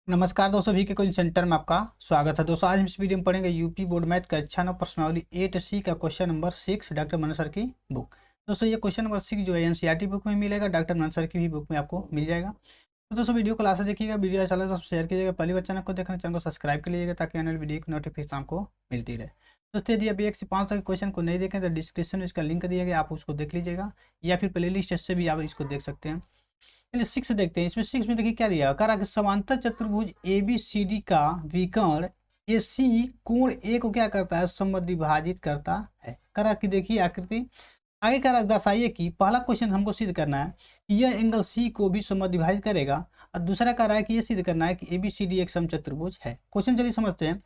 नमस्कार दोस्तों, वी के कोचिंग सेंटर में आपका स्वागत है। दोस्तों आज हम इस वीडियो में पढ़ेंगे यूपी बोर्ड मैथ का अच्छा नंबर प्रश्नावली 8C का क्वेश्चन नंबर 6 डॉक्टर मनन सर की बुक। दोस्तों ये क्वेश्चन नंबर 6 जो है एनसीईआरटी बुक में मिलेगा, डॉक्टर मनन सर की भी बुक में आपको मिल जाएगा। तो दोस्तों वीडियो को लास्ट तक देखिएगा, वीडियो अच्छा लगे तो शेयर कीजिएगा, पहली बार चैनल को देखना चैनल को सब्सक्राइब कर लीजिएगा ताकि आने वाली वीडियो की नोटिफिकेशन आपको मिलती रहे। दोस्तों यदि अभी 1 से 5 तक क्वेश्चन को नहीं देखें तो डिस्क्रिप्शन में इसका लिंक दिया गया, आप उसको देख लीजिएगा या फिर प्ले लिस्ट से भी आप इसको देख सकते हैं। चलिए 6 देखते हैं। इसमें 6 में देखिए क्या दिया, कह रहा कि समांतर चतुर्भुज ABCD का विकर्ण AC कोण A को क्या करता है, समद्विभाजित करता है। कह रहा कि देखिए आकृति आगे कह रहा दर्शाइए कि पहला क्वेश्चन हमको सिद्ध करना है कि यह एंगल C को भी समद्विभाजित करेगा, और दूसरा कह रहा है कि यह सिद्ध करना है कि ABCD एक समचतुर्भुज है। क्वेश्चन चलिए समझते हैं।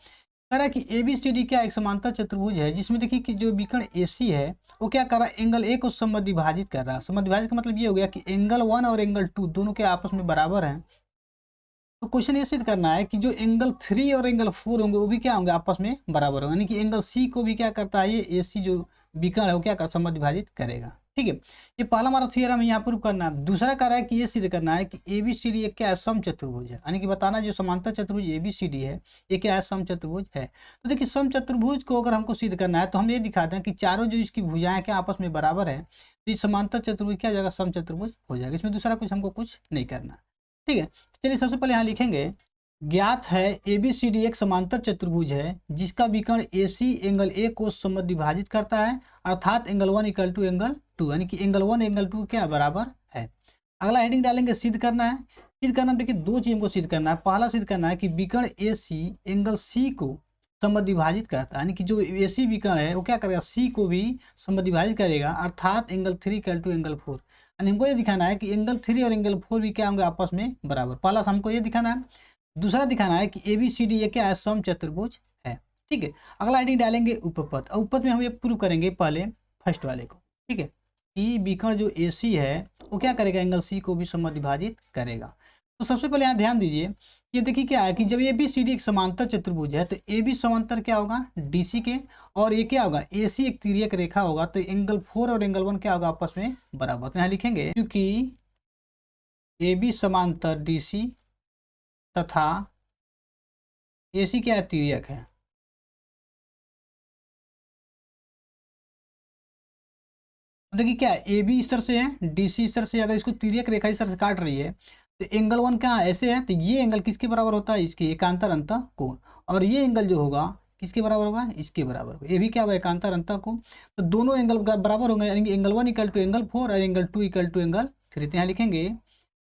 कह रहा है कि ABCD क्या एक समांतर चतुर्भुज है जिसमें देखिए कि जो विकर्ण AC है वो क्या कर रहा है, एंगल A को समद्विभाजित कर रहा है। समद्विभाजित का मतलब ये हो गया कि एंगल 1 और एंगल 2 दोनों के आपस में बराबर हैं। तो क्वेश्चन ये सिद्ध करना है कि जो एंगल 3 और एंगल 4 होंगे वो भी क्या होंगे, आपस में बराबर होंगे। यानी कि एंगल C को भी क्या करता है, ये AC जो विकर्ण है वो क्या कर समद्विभाजित करेगा। ठीक है, ये पहला हमारा थ्योरम है, यहाँ प्रूव करना है। दूसरा कह रहा है कि ये सिद्ध करना है कि ABCD एक क्या है, समचतुर्भुज है। यानी कि बताना जो समांतर चतुर्भुज ABCD है ये क्या है, समचतुर्भुज है। तो देखिए समचतुर्भुज को अगर हमको सिद्ध करना है तो हम ये दिखाते हैं कि चारों जो इसकी भुजाएं क्या आपस में बराबर है, तो ये समांतर चतुर्भुज क्या हो जाएगा, समचतुर्भुज हो जाएगा। इसमें दूसरा कुछ हमको कुछ नहीं करना। ठीक है, चलिए सबसे पहले यहाँ लिखेंगे, ज्ञात है ABCD एक समांतर चतुर्भुज है जिसका विकर्ण AC एंगल A को समद्विभाजित करता है, अर्थात एंगल 1 इक्वल टू एंगल 2, यानी कि एंगल 1 एंगल 2 क्या बराबर है। अगला हेडिंग डालेंगे सिद्ध करना है। सिद्ध करना देखिए दो चीज हमको सिद्ध करना है। पहला सिद्ध करना है कि विकर्ण AC एंगल C को समद्विभाजित करता है, यानी कि जो AC विकर्ण है वो क्या करेगा, C को भी समद्विभाजित करेगा, अर्थात एंगल 3 इक्वल टू एंगल 4। यानी हमको ये दिखाना है कि एंगल 3 और एंगल 4 भी क्या होंगे, आपस में बराबर। पहला हमको ये दिखाना है। दूसरा दिखाना है कि ABCD ये क्या है, समचतुर्भुज है। ठीक है, अगला हेडिंग डालेंगे उपपद। और उपपद में हम ये प्रूव करेंगे पहले फर्स्ट वाले को। ठीक है, कि विकर्ण जो AC है वो क्या करेगा, एंगल C को भी समद्विभाजित करेगा। तो सबसे पहले यहाँ ध्यान दीजिए, ये देखिए क्या है कि जब ABCD एक समांतर चतुर्भुज है तो AB समांतर क्या होगा DC के, और ये क्या होगा AC एक तिर्यक रेखा होगा, तो एंगल 4 और एंगल 1 क्या होगा, आपस में बराबर। तो यहाँ लिखेंगे क्योंकि AB समांतर DC तथा AC क्या है, तिर्यक है। देखिए क्या है, AB इस तरह से है, DC इस तरह से, अगर इसको तिर्यक रेखा इस तरह से काट रही है तो एंगल 1 क्या है, ऐसे है, तो ये एंगल किसके बराबर होता है, इसके एकांतर अंतः कोण। और ये एंगल जो होगा किसके बराबर होगा, इसके बराबर होगा। ये भी क्या होगा, एकांतर अंतः कोण। तो दोनों एंगल बराबर होंगे, यानी कि एंगल 1 इक्वल टू एंगल 4 और एंगल 2 इक्वल टू एंगल 3। तो यहाँ लिखेंगे,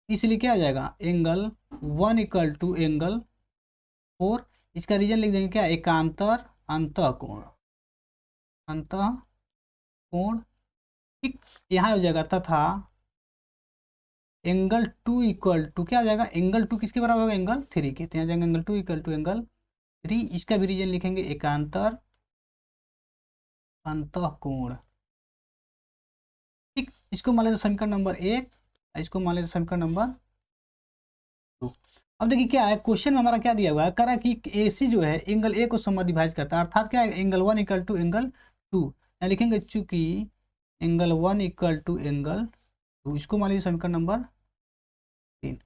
इसलिए क्या आ जाएगा, एंगल 1 इक्वल टू एंगल 4। इसका रीजन लिख देंगे क्या, एकांतर अंतः कोण, अंतः कोण। ठीक, यहाँ हो जाएगा तथा एंगल 2 इक्वल टू क्या आ जाएगा, एंगल 2 किसके बराबर होगा, एंगल 3 के। तो यहाँ जाएंगे एंगल 2 इक्वल टू एंगल 3। इसका भी रीजन लिखेंगे एकांतर अंतःकोण। ठीक, इसको मान लेते समीकरण नंबर 1, इसको मान लेते समीकरण नंबर 2। अब देखिए क्या है, क्वेश्चन में हमारा क्या दिया हुआ है, कह रहा है कि AC जो है एंगल A को समद्विभाजित करता है, अर्थात क्या है, एंगल 1 इक्वल टू एंगल 2। यहाँ लिखेंगे चूंकि एंगल 1 इक्वल टू एंगल 2, इसको मान लीजिए समीकरण नंबर 3।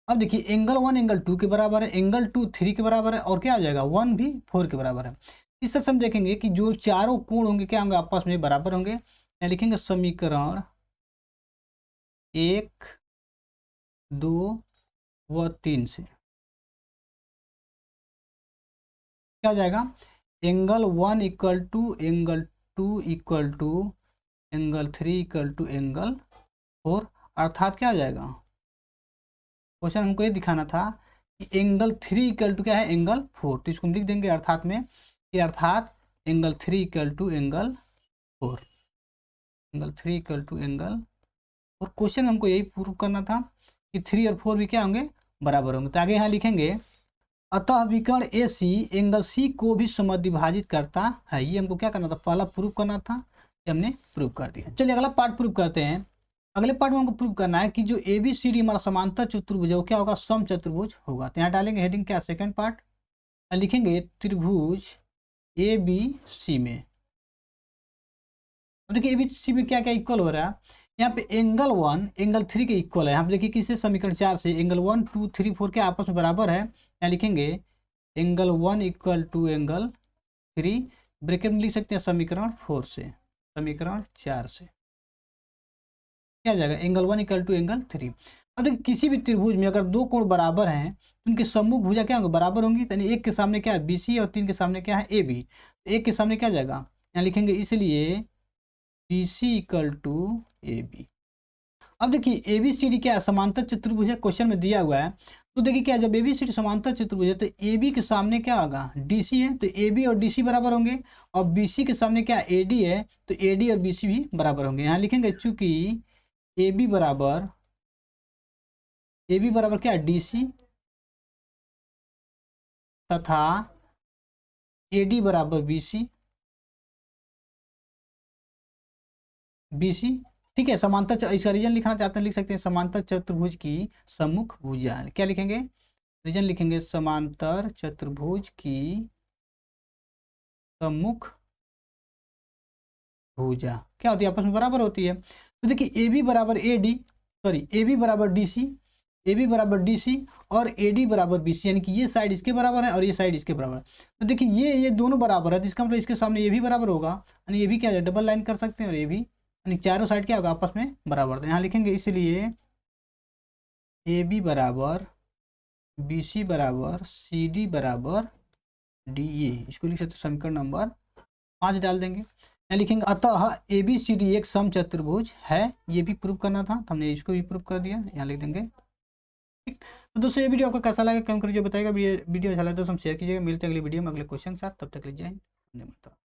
अब देखिए एंगल 1 एंगल 2 के बराबर है, एंगल 2 3 के बराबर है, और क्या आ जाएगा 1 भी 4 के बराबर है। इस तरह से हम देखेंगे कि जो चारों कोण होंगे क्या होंगे, आपस में बराबर होंगे। यहाँ लिखेंगे समीकरण 1 2 व 3 से क्या हो जाएगा, angle 1 equal to angle 2 equal to angle 3 equal to angle 4, अर्थात क्या आ जाएगा, क्वेश्चन हमको ये दिखाना था कि एंगल 3 इक्वल टू क्या है, एंगल 4। तो इसको हम लिख देंगे अर्थात में कि अर्थात angle 3 equal to angle 4, angle 3 equal to angle. और क्वेश्चन हमको यही प्रूव करना था कि 3 और 4 भी क्या होंगे, बराबर होंगे। तो आगे यहाँ लिखेंगे, अतः विकर्ण AC एंगल C को भी समद्विभाजित करता है। ये हमको क्या करना था, पहला प्रूव करना था, ये हमने प्रूव कर दिया। चलिए अगला पार्ट प्रूव करते हैं। अगले पार्ट में हमको प्रूव करना है कि जो ABCD हमारा समांतर चतुर्भुज है वो क्या होगा, समचतुर्भुज होगा। तो यहाँ डालेंगे हेडिंग क्या, सेकंड पार्ट, लिखेंगे त्रिभुज ABC में। अब देखिए ABC में क्या क्या इक्वल हो रहा है, यहाँ पे एंगल 1 एंगल 3 के इक्वल है। यहाँ पे देखिए किससे, समीकरण 4 से, एंगल 1 2 3 4 के आपस में बराबर है, क्या लिखेंगे, angle 1 equal to angle 3, bracket में लिख सकते हैं समीकरण 4 से, समीकरण 4 से क्या आ जाएगा, एंगल 1 इक्वल टू एंगल 3। अब देखिए किसी भी त्रिभुज में अगर दो कोण बराबर हैं तो उनके सम्मुख भुजा क्या होंगे, बराबर होंगी। यानी एक के सामने क्या है BC और 3 के सामने क्या है AB, तो एक के सामने क्या जाएगा, यहाँ लिखेंगे इसलिए BC इक्वल टू AB। अब देखिए ABCD क्या है, समांतर चतुर्भुज है, क्वेश्चन में दिया हुआ है। तो देखिए क्या है, जब ABCD समांतर चतुर्भुज है तो AB के सामने क्या होगा, DC है, तो AB और DC बराबर होंगे। और BC के सामने क्या AD है, तो AD और BC भी बराबर होंगे। यहाँ लिखेंगे चूंकि AB बराबर क्या DC तथा AD बराबर BC, ठीक है। समांतर, इसका रीजन लिखना चाहते हैं लिख सकते हैं, समांतर चतुर्भुज की सम्मुख भुजा। क्या लिखेंगे, रीजन लिखेंगे समांतर चतुर्भुज की सम्मुख भुजा क्या होती है, आपस में बराबर होती है। तो देखिए AB बराबर AD, सॉरी AB बराबर DC, AB बराबर DC और AD बराबर BC, यानी कि ये साइड इसके बराबर है और ये साइड इसके बराबर है। तो देखिए ये दोनों बराबर है, तो इसका मतलब इसके सामने ये भी बराबर होगा, यानी ये भी क्या है, डबल लाइन कर सकते हैं, और ये भी, यानी चारों साइड क्या होगा, आपस में बराबर। तो यहाँ लिखेंगे इसलिए AB बराबर BC बराबर CD बराबर DA, इसको लिख सकते समीकरण नंबर 5 डाल देंगे। यहाँ लिखेंगे अतः ABCD एक समचतुर्भुज है, ये भी प्रूव करना था, तो हमने इसको भी प्रूव कर दिया, यहाँ लिख देंगे। ठीक, तो दोस्तों ये वीडियो आपको कैसा लगा कमेंट करके बताएगा। वीडियो अच्छा लगा तो हम शेयर कीजिएगा। मिलते हैं अगली वीडियो में अगले क्वेश्चन के साथ, तब तक के लिए जय हिंद, वंदे मातरम।